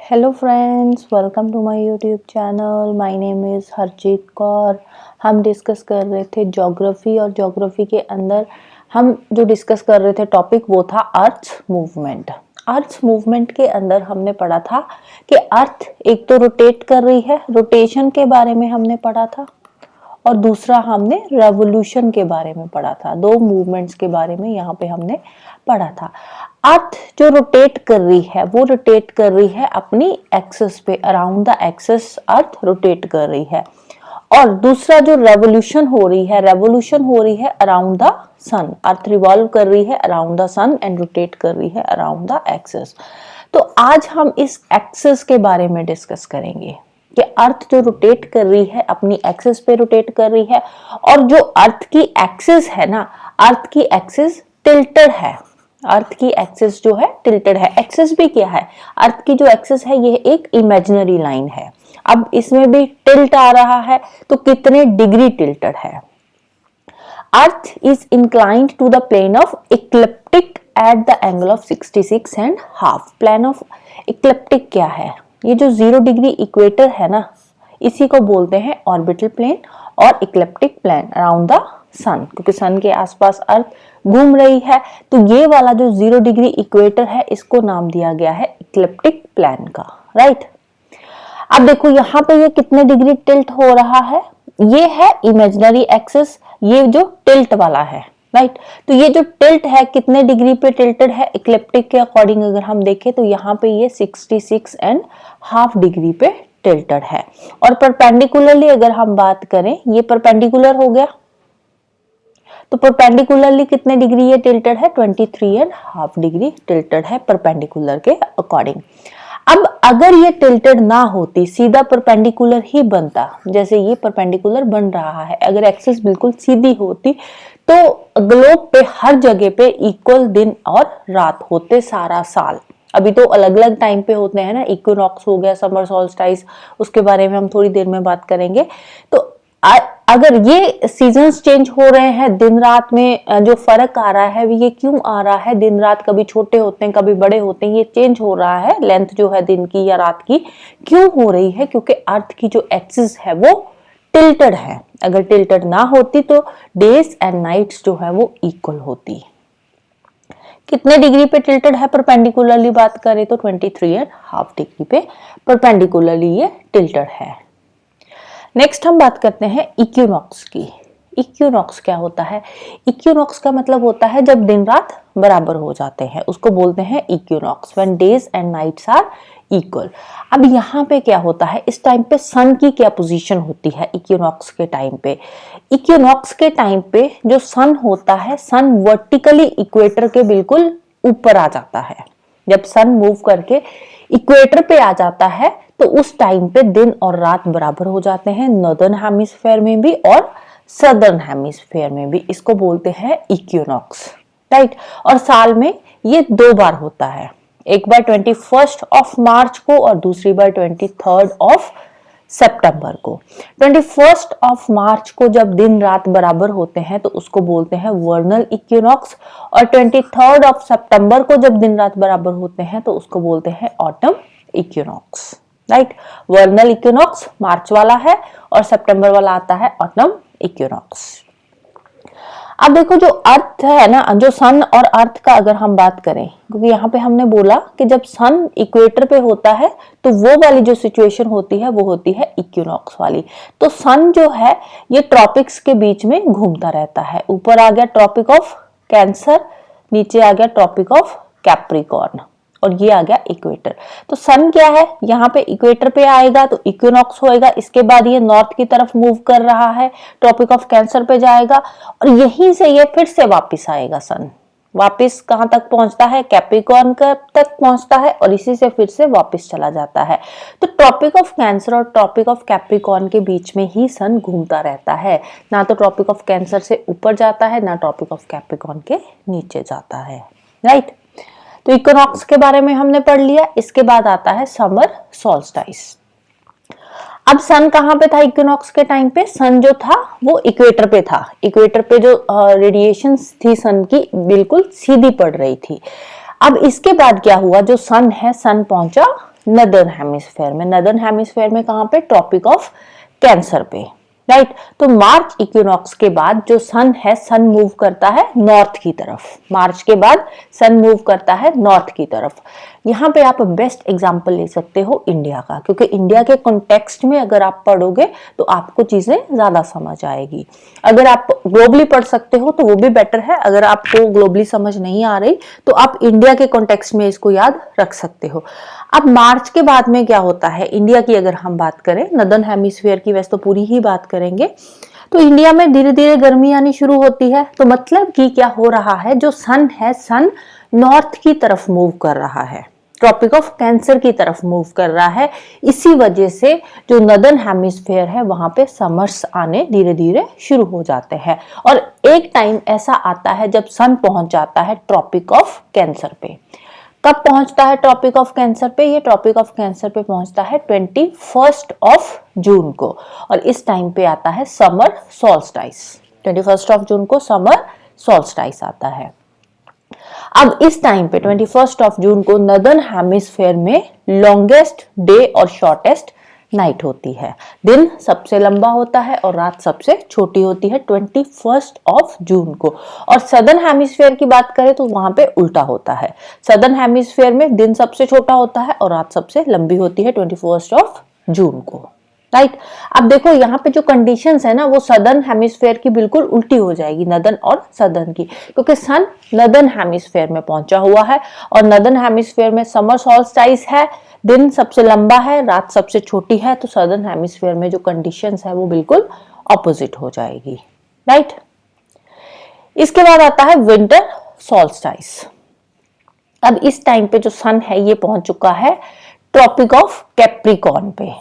Hello friends, welcome to my YouTube channel. My name is Harjeet Kaur. हम discuss कर रहे थे ज्योग्राफी और ज्योग्राफी के अंदर हम जो डिस्कस कर रहे थे टॉपिक वो था अर्थ मूवमेंट। अर्थ मूवमेंट के अंदर हमने पढ़ा था कि अर्थ एक तो रोटेट कर रही है, रोटेशन के बारे में हमने पढ़ा था, और दूसरा हमने रेवोल्यूशन के बारे में पढ़ा था। दो मूवमेंट्स के बारे में यहाँ पे हमने पढ़ा था। अर्थ जो रोटेट कर रही है वो रोटेट कर रही है अपनी एक्सिस पे, around the axis earth rotate कर रही है। और दूसरा जो रेवोल्यूशन हो रही है, रेवोल्यूशन हो रही है around the sun. Earth revolve कर रही है around the sun and rotate कर रही है अराउंड द एक्सिस। तो आज हम इस एक्सिस के बारे में डिस्कस करेंगे कि अर्थ जो रोटेट कर रही है अपनी एक्सिस पे रोटेट कर रही है, और जो अर्थ की एक्सिस है ना, अर्थ की एक्सिस टिल्टेड है। अर्थ की एक्सिस जो है टिल्टेड है। एक्सिस भी क्या है? अर्थ की जो एक्सिस है ये एक इमेजिनरी लाइन है। अब इसमें भी टिल्ट आ रहा है, तो कितने डिग्री टिल्टेड है? Earth is inclined to the plane of ecliptic at the angle of 66 and half. Plane of ecliptic क्या है? ये जो 0 डिग्री इक्वेटर है ना, इसी को बोलते हैं ऑर्बिटल प्लेन और इक्लिप्टिक प्लेन अराउंड द सन, क्योंकि सन के आसपास अर्थ घूम रही है। तो ये वाला जो 0 डिग्री इक्वेटर है इसको नाम दिया गया है इक्लिप्टिक प्लेन का, राइट। अब देखो यहाँ पे ये कितने डिग्री टिल्ट हो रहा है? ये है इमेजिनरी एक्सिस, ये जो टिल्ट वाला है, राइट। तो ये जो टिल्ट है कितने डिग्री पे टिल्टेड है? इक्लिप्टिक के अकॉर्डिंग अगर हम देखें तो यहाँ पे ये 66 एंड हाफ डिग्री पे टिल्टेड है। और परपेंडिकुलरली अगर हम बात करें, ये परपेंडिकुलर हो गया, तो परपेंडिकुलरली कितने डिग्री ये टिल्टेड है? 23 एंड हाफ डिग्री टिल्टेड है परपेंडिकुलर के अकॉर्डिंग। अब अगर ये टिल्टेड ना होती, सीधा परपेंडिकुलर ही बनता, जैसे ये परपेंडिकुलर बन रहा है, अगर एक्सिस बिल्कुल सीधी होती तो ग्लोब पे हर जगह पे इक्वल दिन और रात होते सारा साल। अभी तो अलग अलग टाइम पे होते हैं ना, इक्विनॉक्स हो गया, समर सोल्स्टिस, उसके बारे में हम थोड़ी देर में बात करेंगे। तो अगर ये सीजन्स चेंज हो रहे हैं, दिन रात में जो फर्क आ रहा है ये क्यों आ रहा है? दिन रात कभी छोटे होते हैं कभी बड़े होते हैं, ये चेंज हो रहा है। लेंथ जो है दिन की या रात की क्यों हो रही है? क्योंकि अर्थ की जो एक्सिस है वो टिल्टेड है। अगर टिल्टेड ना होती तो डेज एंड नाइट्स जो है वो इक्वल होती। कितने डिग्री पे टिल्टेड है परपेंडिकुलरली बात करें तो 23 एंड हाफ डिग्री पे परपेंडिकुलरली ये टिल्टेड है। नेक्स्ट हम बात करते हैं इक्विनॉक्स की। इक्विनॉक्स क्या होता है? इक्विनॉक्स का मतलब होता है जब दिन रात बराबर हो जाते हैं, उसको बोलते हैं equinox, when days and nights are equal. अब यहाँ पे क्या होता है? इस टाइम पे सन की क्या पोजीशन होती है इक्विनॉक्स के टाइम पे? इक्विनॉक्स के टाइम पे जो सन होता है, सन वर्टिकली इक्वेटर के बिल्कुल ऊपर आ जाता है। जब सन मूव करके इक्वेटर पे आ जाता है तो उस टाइम पे दिन और रात बराबर हो जाते हैं, नॉर्दर्न हेमिस्फीयर में भी और सदर्न हेमिस्फीयर में भी। इसको बोलते हैं इक्विनॉक्स, राइट। और साल में ये 2 बार होता है, एक बार 21 ऑफ मार्च को और दूसरी बार 23 ऑफ सितंबर को। 21 ऑफ मार्च को जब दिन रात बराबर होते हैं तो उसको बोलते हैं वर्नल इक्विनॉक्स, और 23 ऑफ सितंबर को जब दिन रात बराबर होते हैं तो उसको बोलते हैं ऑटम इक्विनॉक्स, राइट। वर्नल इक्विनॉक्स मार्च वाला है और सितंबर वाला आता है ऑटम इक्विनॉक्स। अब देखो जो अर्थ है ना, जो सन और अर्थ का अगर हम बात करें, क्योंकि यहाँ पे हमने बोला कि जब सन इक्वेटर पे होता है तो वो वाली जो सिचुएशन होती है वो होती है इक्विनॉक्स वाली। तो सन जो है ये ट्रॉपिक्स के बीच में घूमता रहता है। ऊपर आ गया ट्रॉपिक ऑफ कैंसर, नीचे आ गया ट्रॉपिक ऑफ कैप्रिकॉर्न, और ये आ गया इक्वेटर। तो सन क्या है? यहाँ पे इक्वेटर पे आएगा तो इक्विनॉक्स होएगा, इसके बाद ये नॉर्थ की तरफ मूव कर रहा है, ट्रॉपिक ऑफ कैंसर पे जाएगा, और यहीं से ये फिर से वापस आएगा। सन वापस कहाँ तक पहुंचता है? कैप्रिकॉर्न तक पहुंचता है, और इसी से फिर से वापस चला जाता है। तो ट्रॉपिक ऑफ कैंसर और ट्रॉपिक ऑफ कैप्रिकॉर्न के बीच में ही सन घूमता रहता है, ना तो ट्रॉपिक ऑफ कैंसर से ऊपर जाता है ना ट्रॉपिक ऑफ कैप्रिकॉर्न के नीचे जाता है, राइट। तो इक्विनॉक्स के बारे में हमने पढ़ लिया। इसके बाद आता है समर सोल्स्टिस। अब सन कहाँ पे था इक्विनॉक्स के टाइम पे? सन जो था वो इक्वेटर पे था। इक्वेटर पे जो रेडिएशन थी सन की बिल्कुल सीधी पड़ रही थी। अब इसके बाद क्या हुआ? जो सन है, सन पहुंचा नदर्न हेमिस्फेयर में। नदर्न हेमिस्फेयर में कहां पे? ट्रॉपिक ऑफ कैंसर पे, राइट। तो मार्च इक्विनॉक्स के बाद जो सन है, सन मूव करता है नॉर्थ की तरफ। मार्च के बाद सन मूव करता है नॉर्थ की तरफ। यहाँ पे आप बेस्ट एग्जांपल ले सकते हो इंडिया का, क्योंकि इंडिया के कॉन्टेक्स्ट में अगर आप पढ़ोगे तो आपको चीजें ज्यादा समझ आएगी। अगर आप ग्लोबली पढ़ सकते हो तो वो भी बेटर है, अगर आपको ग्लोबली समझ नहीं आ रही तो आप इंडिया के कॉन्टेक्स्ट में इसको याद रख सकते हो। अब मार्च के बाद में क्या होता है इंडिया की, अगर हम बात करें नदर्न हेमिस्फीयर की, वैसे तो पूरी ही बात करेंगे, तो इंडिया में धीरे धीरे गर्मी आनी शुरू होती है। तो मतलब कि क्या हो रहा है, जो सन है, सन नॉर्थ की तरफ मूव कर रहा है, ट्रॉपिक ऑफ कैंसर की तरफ मूव कर रहा है। इसी वजह से जो नदर्न हेमिस्फीयर है वहां पे समर्स आने धीरे धीरे शुरू हो जाते हैं। और एक टाइम ऐसा आता है जब सन पहुंच जाता है ट्रॉपिक ऑफ कैंसर पे। कब पहुंचता है ट्रॉपिक ऑफ कैंसर पे? ये ट्रॉपिक ऑफ कैंसर पे पहुंचता है 21 ऑफ जून को, और इस टाइम पे आता है समर सोल्स्टाइस। 21 ऑफ जून को समर सोल्स्टाइस आता है। अब इस टाइम पे 21 ऑफ जून को नदर्न हेमिस्फीयर में लॉन्गेस्ट डे और शॉर्टेस्ट नाइट होती है। दिन सबसे लंबा होता है और रात सबसे छोटी होती है 21 ऑफ जून को। और सदर्न हेमिस्फीयर की बात करें तो वहां पे उल्टा होता है। सदर्न हेमिस्फीयर में दिन सबसे छोटा होता है और रात सबसे लंबी होती है 21 ऑफ जून को, राइट। अब देखो यहाँ पे जो कंडीशंस है ना, वो सदर्न हेमिस्फीयर की बिल्कुल उल्टी हो जाएगी, नदर्न और सदर्न की, क्योंकि सन नदर्न हेमिस्फीयर में पहुंचा हुआ है और नदर्न हेमिस्फीयर में समर सोल्स्टाइस है, दिन सबसे लंबा है, रात सबसे छोटी है। तो सदर्न हेमिस्फीयर में जो कंडीशंस है वो बिल्कुल ऑपोजिट हो जाएगी, राइट। इसके बाद आता है विंटर सोल्स्टाइस। अब इस टाइम पे जो सन है ये पहुंच चुका है ट्रॉपिक ऑफ कैप्रिकॉर्न पे।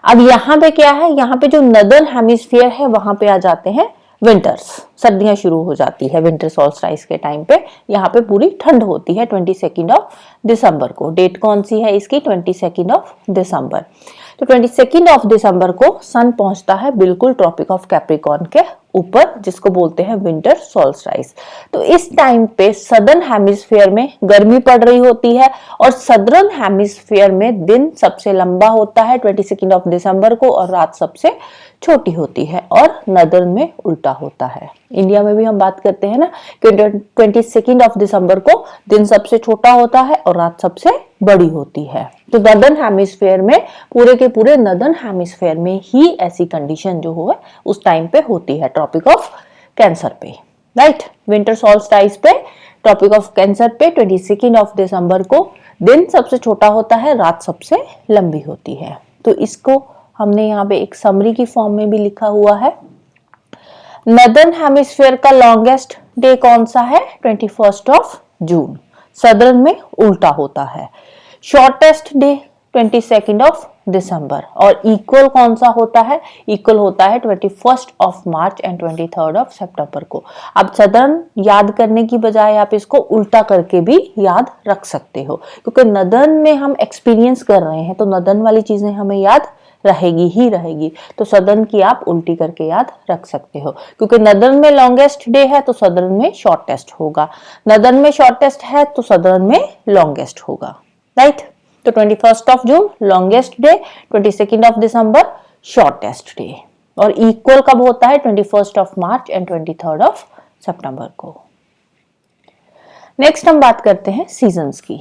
अब यहाँ पे क्या है, यहाँ पे जो नदर्न हेमिस्फीयर है वहां पे आ जाते हैं विंटर्स, सर्दियां शुरू हो जाती है विंटर सोल्स्टाइस के टाइम पे। यहाँ पे पूरी ठंड होती है 22 ऑफ दिसंबर को। डेट कौन सी है इसकी? 22 ऑफ दिसंबर। तो 22 ऑफ दिसंबर को सन पहुंचता है बिल्कुल ट्रॉपिक ऑफ कैप्रिकॉर्न के ऊपर, जिसको बोलते हैं विंटर सोल्स्टाइस। तो इस टाइम पे सदर्न हेमिस्फीयर में गर्मी पड़ रही होती है और सदर्न हेमिस्फीयर में दिन सबसे लंबा होता है 22 ऑफ दिसंबर को और रात सबसे छोटी होती है, और नदर्न में उल्टा होता है। इंडिया में भी हम बात करते हैं ना कि 22 ऑफ दिसंबर को दिन सबसे छोटा होता है और रात सबसे बड़ी होती है। तो नदर्न हेमिस्फीयर में, पूरे के पूरे नदर्न हेमिस्फीयर में ही ऐसी कंडीशन जो हो उस टाइम पे होती है ट्रॉपिक ऑफ कैंसर पे, राइट। विंटर सोल्स्टाइस पे, ट्रॉपिक ऑफ कैंसर पे 22 ऑफ दिसंबर को दिन सबसे छोटा होता है, रात सबसे लंबी होती है। तो इसको हमने यहाँ पे एक समरी की फॉर्म में भी लिखा हुआ है। नदर्न हेमिस्फीयर का लॉन्गेस्ट डे कौन सा है? 21 ऑफ जून। सदर्न में उल्टा होता है। शॉर्टेस्ट डे 22 ऑफ दिसंबर, और इक्वल कौन सा होता है? इक्वल होता है 21 ऑफ मार्च एंड 23 ऑफ सितंबर को। अब सदर्न याद करने की बजाय आप इसको उल्टा करके भी याद रख सकते हो, क्योंकि नदर्न में हम एक्सपीरियंस कर रहे हैं तो नदर्न वाली चीजें हमें याद रहेगी ही रहेगी। तो सदर्न की आप उल्टी करके याद रख सकते हो, क्योंकि नदर्न में लॉन्गेस्ट डे है तो सदर्न में शॉर्टेस्ट होगा, नदर्न में शॉर्टेस्ट है तो सदर्न में लॉन्गेस्ट होगा, राइट। तो 21 of June longest day, 22 of December shortest day, और इक्वल कब होता है? 21 ऑफ मार्च एंड 23 ऑफ सितंबर को। नेक्स्ट हम बात करते हैं सीजन्स की।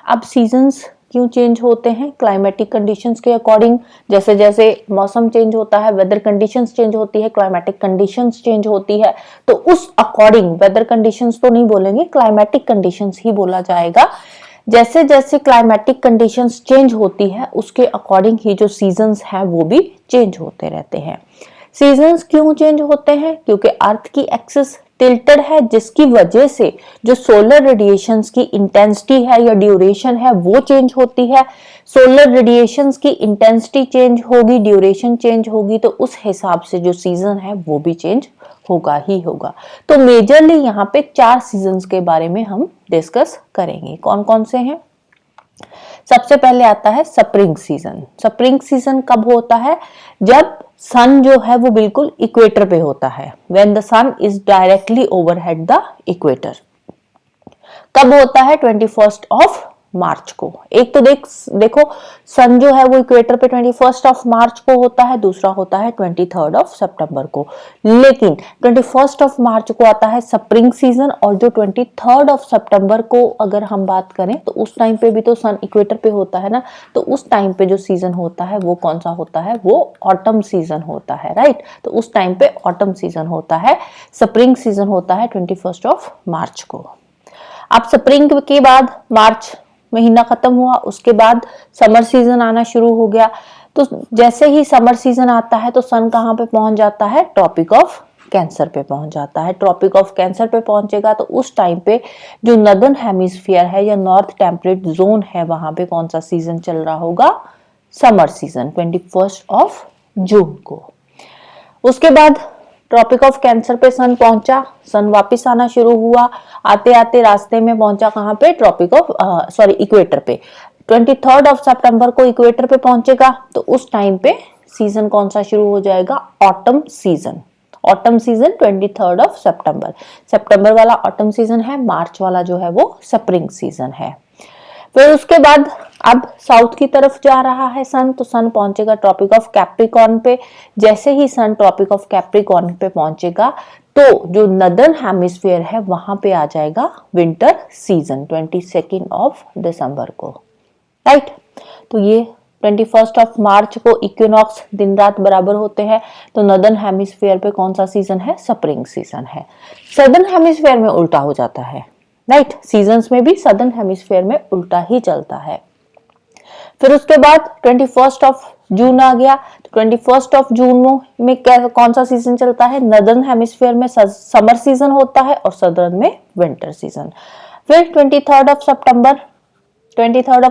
अब सीजन्स क्यों चेंज होते हैं? क्लाइमेटिक कंडीशंस के अकॉर्डिंग। जैसे जैसे मौसम चेंज होता है, वेदर कंडीशंस चेंज होती है, क्लाइमेटिक कंडीशंस चेंज होती है, तो उस अकॉर्डिंग, वेदर कंडीशंस तो नहीं बोलेंगे, क्लाइमेटिक कंडीशंस ही बोला जाएगा। जैसे जैसे क्लाइमेटिक कंडीशंस चेंज होती है उसके अकॉर्डिंग ही जो सीजन्स हैं वो भी चेंज होते रहते हैं। सीजन्स क्यों चेंज होते हैं? क्योंकि अर्थ की एक्सिस टिल्टेड है, जिसकी वजह से जो सोलर रेडिएशंस की इंटेंसिटी है या ड्यूरेशन है वो चेंज होती है। सोलर रेडिएशंस की इंटेंसिटी चेंज होगी, ड्यूरेशन चेंज होगी, तो उस हिसाब से जो सीजन है वो भी चेंज होगा ही होगा। तो मेजरली यहाँ पे 4 सीजन्स के बारे में हम डिस्कस करेंगे। कौन कौन से हैं? सबसे पहले आता है स्प्रिंग सीजन। स्प्रिंग सीजन कब होता है? जब सन जो है वो बिल्कुल इक्वेटर पे होता है, when the sun is directly overhead the equator. कब होता है? 21 ऑफ मार्च को। एक तो देखो सन जो है वो इक्वेटर पे 21 मार्च को होता है, दूसरा होता है 23 सितंबर को। लेकिन 21 मार्च को आता है स्प्रिंग सीजन, और जो 23 सितंबर को अगर हम बात करें तो उस टाइम पे भी तो सन इक्वेटर पे होता है ना, तो उस टाइम पे जो सीजन होता है वो कौन सा होता है, वो ऑटम सीजन होता है, राइट। तो उस टाइम पे ऑटम सीजन होता है, स्प्रिंग सीजन होता है 21 मार्च को। अब स्प्रिंग के बाद मार्च महीना खत्म हुआ, उसके बाद समर सीजन आना शुरू हो गया। तो जैसे ही समर सीजन आता है तो सन कहाँ पे पहुंच जाता है, ट्रॉपिक ऑफ कैंसर पे पहुंच जाता है। ट्रॉपिक ऑफ कैंसर पे पहुंचेगा तो उस टाइम पे जो नॉर्दर्न हेमिस्फीयर है या नॉर्थ टेम्परेट जोन है, वहां पे कौन सा सीजन चल रहा होगा, समर सीजन 21 जून को। उसके बाद ट्रॉपिक ऑफ कैंसर पे सन पहुंचा, सन वापस आना शुरू हुआ, आते आते रास्ते में पहुंचा कहां पे, इक्वेटर पे। 23 सितंबर को इक्वेटर पे पहुंचेगा तो उस टाइम पे सीजन कौन सा शुरू हो जाएगा, ऑटम सीजन। ऑटम सीजन 23 सितंबर, सितंबर वाला ऑटम सीजन है, मार्च वाला जो है वो स्प्रिंग सीजन है। फिर उसके बाद अब साउथ की तरफ जा रहा है सन, तो सन पहुंचेगा ट्रॉपिक ऑफ कैप्रिकॉर्न पे। जैसे ही सन ट्रॉपिक ऑफ कैप्रिकॉर्न पे पहुंचेगा तो जो नदर्न हेमिस्फीयर है वहां पे आ जाएगा विंटर सीजन 22 दिसंबर को, राइट। तो ये 21 मार्च को इक्विनॉक्स दिन रात बराबर होते हैं, तो नदर्न हेमिस्फीयर पे कौन सा सीजन है, स्प्रिंग सीजन है। सदर्न हेमिस्फीयर में उल्टा हो जाता है, राइट। सीजन्स में भी सदर्न हेमिस्फीयर में उल्टा ही चलता है। फिर उसके बाद 21 जून आ गया, तो 21 जून में कौन सा सीजन चलता है, नॉर्दर्न हेमिस्फीयर में समर सीजन होता है और सदर्न में विंटर सीजन। फिर 23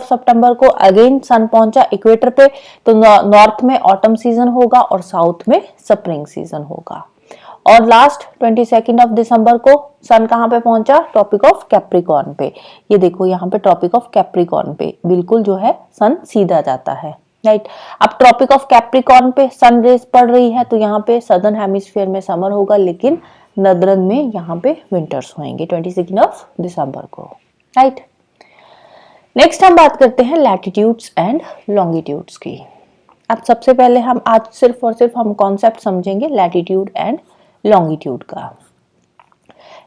सितंबर को अगेन सन पहुंचा इक्वेटर पे, तो नॉर्थ में ऑटम सीजन होगा और साउथ में स्प्रिंग सीजन होगा। और लास्ट 22 दिसंबर को सन कहां पे पहुंचा, ट्रॉपिक ऑफ कैप्रिकॉर्न पे। ये देखो यहाँ पे ट्रॉपिक ऑफ कैप्रिकॉर्न पे बिल्कुल जो है सन सीधा जाता है, राइट। अब ट्रॉपिक ऑफ कैप्रिकॉर्न पे सन रेस पड़ रही है, तो यहाँ पे सदर्न हेमिस्फीयर में समर होगा, लेकिन नॉर्दर्न में यहाँ पे विंटर्स होंगे 22 दिसंबर को, राइट। नेक्स्ट हम बात करते हैं लैटिट्यूड्स एंड लॉन्गिट्यूड्स की। अब सबसे पहले हम आज सिर्फ और सिर्फ हम कॉन्सेप्ट समझेंगे लैटिट्यूड एंड लॉन्गिट्यूड का।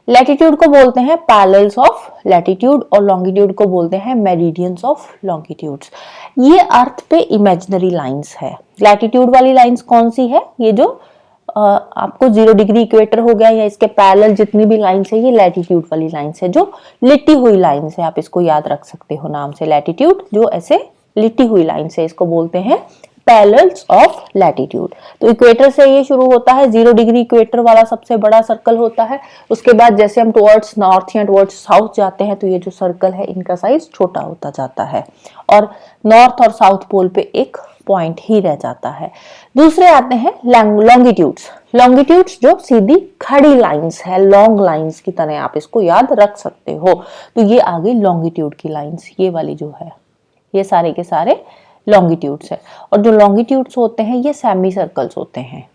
लैटिट्यूड को बोलते हैं पैरेलल्स ऑफ लैटिट्यूड और लॉन्गिट्यूड को बोलते हैं मेरिडियंस ऑफ लॉन्गिट्यूड्स। ये अर्थ पे इमेजिनरी लाइंस है। लैटिट्यूड वाली लाइंस कौन सी है, ये जो आपको 0 डिग्री इक्वेटर हो गया या इसके पैरेलल जितनी भी लाइंस है, ये लैटिट्यूड वाली लाइंस है, जो लिटी हुई लाइंस है। आप इसको याद रख सकते हो नाम से, लैटिट्यूड जो ऐसे लिटी हुई लाइंस है, इसको बोलते हैं पैरेलल्स ऑफ लैटिट्यूड। तो इक्वेटर से ये शुरू होता है, 0 डिग्री इक्वेटर वाला सबसे बड़ा सर्कल होता है। उसके बाद जैसे हम टुवर्ड्स नॉर्थ या टुवर्ड्स साउथ जाते हैं तो ये जो सर्कल है इनका साइज छोटा होता जाता है और नॉर्थ और साउथ पोल पे एक पॉइंट ही रह जाता है। दूसरे आते हैं लॉन्गिट्यूड्स। लॉन्गिट्यूड्स जो सीधी खड़ी लाइंस है, लॉन्ग लाइंस की तरह आप इसको याद रख सकते हो। तो ये आ गई लॉन्गिट्यूड की लाइंस, ये वाली जो है, ये सारे के सारे लॉन्गिट्यूड्स है। और जो लॉन्गिट्यूड्स होते हैं ये सेमी सर्कल्स होते हैं,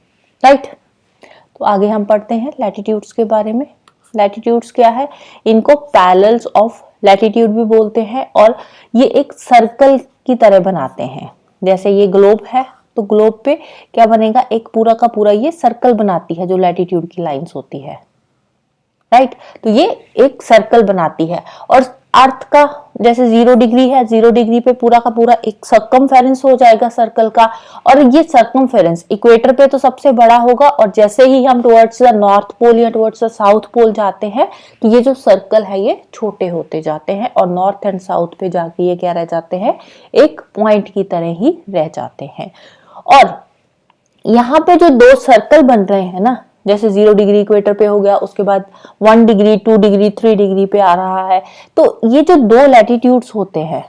राइट। तो आगे हम पढ़ते हैं लैटिट्यूड्स के बारे में। लैटिट्यूड्स क्या है, इनको पैरेलल्स ऑफ लैटिट्यूड भी बोलते हैं और ये एक सर्कल की तरह बनाते हैं। जैसे ये ग्लोब है तो ग्लोब पे क्या बनेगा, एक पूरा का पूरा ये सर्कल बनाती है जो लैटिट्यूड की लाइंस होती है, राइट। तो ये एक सर्कल बनाती है। और अर्थ का जैसे 0 डिग्री है, 0 डिग्री पे पूरा का पूरा एक सर्कमफेरेंस हो जाएगा सर्कल का, और ये सर्कमफेरेंस इक्वेटर पे तो सबसे बड़ा होगा, और जैसे ही हम टुवर्ड्स द नॉर्थ पोल या टुवर्ड्स द साउथ पोल जाते हैं तो ये जो सर्कल है ये छोटे होते जाते हैं और नॉर्थ एंड साउथ पे जाके ये क्या रह जाते हैं, एक पॉइंट की तरह ही रह जाते हैं। और यहाँ पे जो 2 सर्कल बन रहे हैं ना, जैसे 0 डिग्री इक्वेटर पे हो गया, उसके बाद 1 डिग्री 2 डिग्री 3 डिग्री पे आ रहा है, तो ये जो 2 लैटिट्यूड्स होते हैं,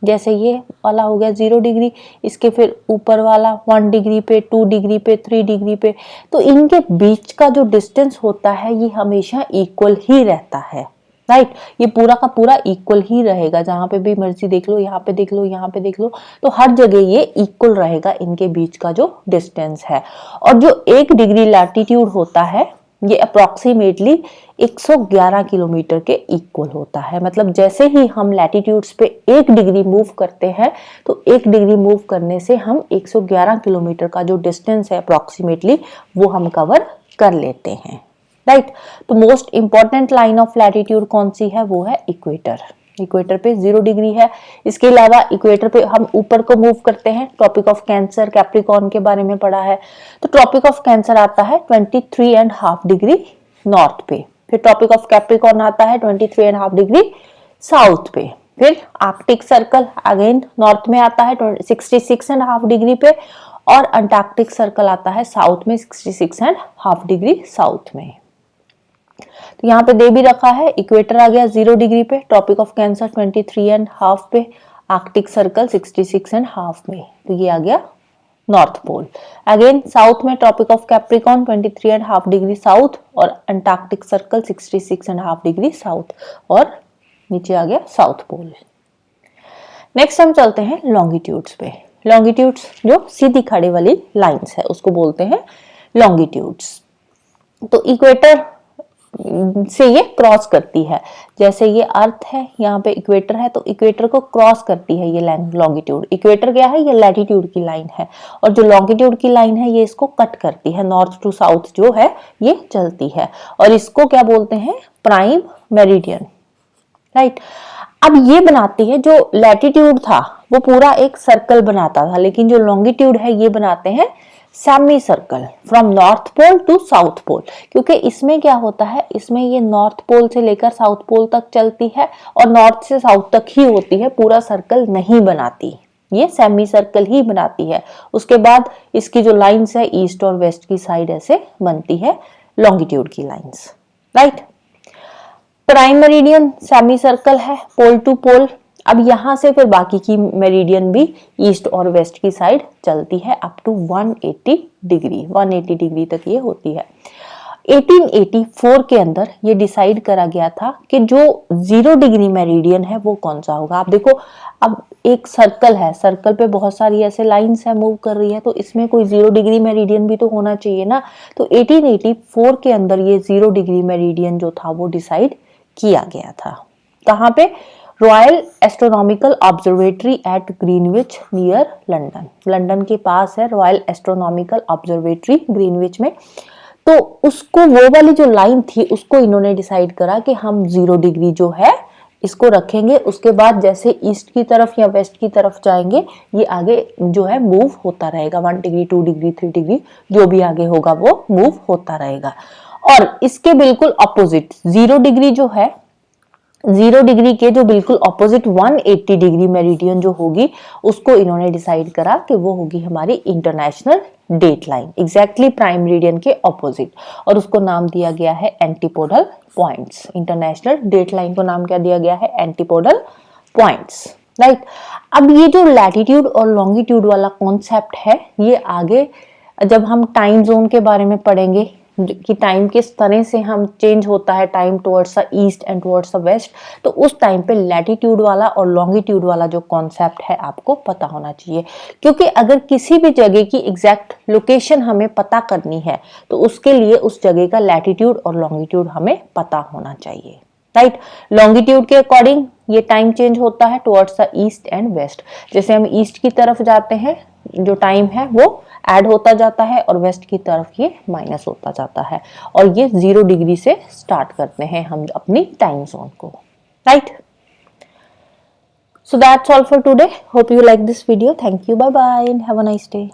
जैसे ये वाला हो गया 0 डिग्री, इसके फिर ऊपर वाला 1 डिग्री पे, 2 डिग्री पे, 3 डिग्री पे, तो इनके बीच का जो डिस्टेंस होता है ये हमेशा इक्वल ही रहता है, राइट। ये पूरा का पूरा इक्वल ही रहेगा, जहां पे भी मर्जी देख लो, यहाँ पे देख लो, यहाँ पे देख लो, तो हर जगह ये इक्वल रहेगा इनके बीच का जो डिस्टेंस है। और जो 1 डिग्री लैटिट्यूड होता है ये अप्रोक्सीमेटली 111 किलोमीटर के इक्वल होता है। मतलब जैसे ही हम लैटिट्यूड्स पे 1 डिग्री मूव करते हैं तो 1 डिग्री मूव करने से हम 111 किलोमीटर का जो डिस्टेंस है अप्रोक्सीमेटली वो हम कवर कर लेते हैं, राइट। तो most important line of latitude कौन सी है, वो है इक्वेटर। इक्वेटर पे 0 डिग्री है। इसके अलावा इक्वेटर पे हम ऊपर को मूव करते हैं, ट्रॉपिक ऑफ कैंसर, कैप्रिकॉर्न के बारे में पढ़ा है। तो ट्रॉपिक ऑफ कैंसर आता है 23.5 डिग्री नॉर्थ पे, फिर ट्रॉपिक ऑफ कैप्रिकॉर्न आता है 23.5 डिग्री साउथ पे, फिर आर्कटिक सर्कल अगेन नॉर्थ में आता है 66.5 डिग्री पे, और अंटार्कटिक सर्कल आता है साउथ में 66.5 डिग्री साउथ में। तो यहाँ पे दे भी रखा है, इक्वेटर आ गया 0 डिग्री पे, ट्रॉपिक ऑफ कैंसर 23.5 पे, आर्कटिक सर्कल 66.5 में, तो ये आ गया नॉर्थ पोल। अगेन साउथ में tropic of Capricorn 23.5 degree south और अंटार्कटिक सर्कल 66.5 डिग्री साउथ, और नीचे आ गया साउथ पोल। नेक्स्ट हम चलते हैं लॉन्गिट्यूड्स पे। लॉन्गिट्यूड्स जो सीधी खड़े वाली लाइंस है उसको बोलते हैं लॉन्गिट्यूड्स। तो इक्वेटर से ये क्रॉस करती है, जैसे ये अर्थ है, यहाँ पे इक्वेटर है, तो इक्वेटर को क्रॉस करती है ये लॉन्गिट्यूड। इक्वेटर क्या है, ये लैटिट्यूड की लाइन है, और जो लॉन्गिट्यूड की लाइन है ये इसको कट करती है, नॉर्थ टू साउथ जो है ये चलती है, और इसको क्या बोलते हैं, प्राइम मेरिडियन, राइट। अब ये बनाती है, जो लैटिट्यूड था वो पूरा एक सर्कल बनाता था, लेकिन जो लॉन्गिट्यूड है ये बनाते हैं semi circle from north pole to south pole, क्योंकि इसमें क्या होता है, इसमें ये नॉर्थ पोल से लेकर साउथ पोल तक चलती है और नॉर्थ से साउथ तक ही होती है, पूरा सर्कल नहीं बनाती, ये सेमी सर्कल ही बनाती है। उसके बाद इसकी जो लाइंस है ईस्ट और वेस्ट की साइड ऐसे बनती है लॉन्गिट्यूड की lines, right. Prime meridian semi circle है पोल टू पोल। अब यहां से फिर बाकी की मेरिडियन भी ईस्ट और वेस्ट की साइड चलती है अप टू 180 डिग्री, 180 डिग्री तक ये होती है। 1884 के अंदर ये डिसाइड करा गया था कि जो 0 डिग्री मेरिडियन है वो कौन सा होगा। आप देखो, अब एक सर्कल है, सर्कल पे बहुत सारी ऐसे लाइंस है मूव कर रही है, तो इसमें कोई 0 डिग्री मेरिडियन भी तो होना चाहिए ना। तो 1884 के अंदर ये 0 डिग्री मेरिडियन जो था वो डिसाइड किया गया था। कहाँ पे, royal astronomical observatory at Greenwich near London, London के पास है रॉयल एस्ट्रोनॉमिकल ऑब्जर्वेटरी ग्रीनविच में। तो उसको, वो वाली जो लाइन थी उसको इन्होंने डिसाइड करा कि हम 0 डिग्री जो है इसको रखेंगे, उसके बाद जैसे ईस्ट की तरफ या वेस्ट की तरफ जाएंगे ये आगे जो है मूव होता रहेगा, 1 डिग्री 2 डिग्री 3 डिग्री जो भी आगे होगा वो मूव होता रहेगा। और इसके बिल्कुल ऑपोजिट 0 डिग्री जो है, 0 डिग्री के जो बिल्कुल ऑपोजिट 180 डिग्री मेरिडियन जो होगी उसको इन्होंने डिसाइड करा कि वो होगी हमारी international date line, exactly prime meridian के ऑपोजिट, और उसको नाम दिया गया है antipodal points. International date line को नाम क्या दिया गया है, एंटीपोडल पॉइंट्स, राइट। अब ये जो लैटिट्यूड और लॉन्गिट्यूड वाला कॉन्सेप्ट है ये आगे जब हम टाइम जोन के बारे में पढ़ेंगे कि टाइम किस तरह से हम चेंज होता है, time towards the east and towards the west, तो उस टाइम पे लैटिट्यूड वाला और लॉन्गिट्यूड वाला जो कॉन्सेप्ट है आपको पता होना चाहिए। क्योंकि अगर किसी भी जगह की एग्जैक्ट लोकेशन हमें पता करनी है तो उसके लिए उस जगह का लैटिट्यूड और लॉन्गिट्यूड हमें पता होना चाहिए, राइट। लॉन्गिट्यूड के अकॉर्डिंग ये टाइम चेंज होता है towards the east and west. जैसे हम ईस्ट की तरफ जाते हैं जो टाइम है वो ऐड होता जाता है और वेस्ट की तरफ ये माइनस होता जाता है, और ये 0 डिग्री से स्टार्ट करते हैं हम अपनी टाइम जोन को, right. So that's all for today, hope you like this video, thank you, bye bye and have a nice day.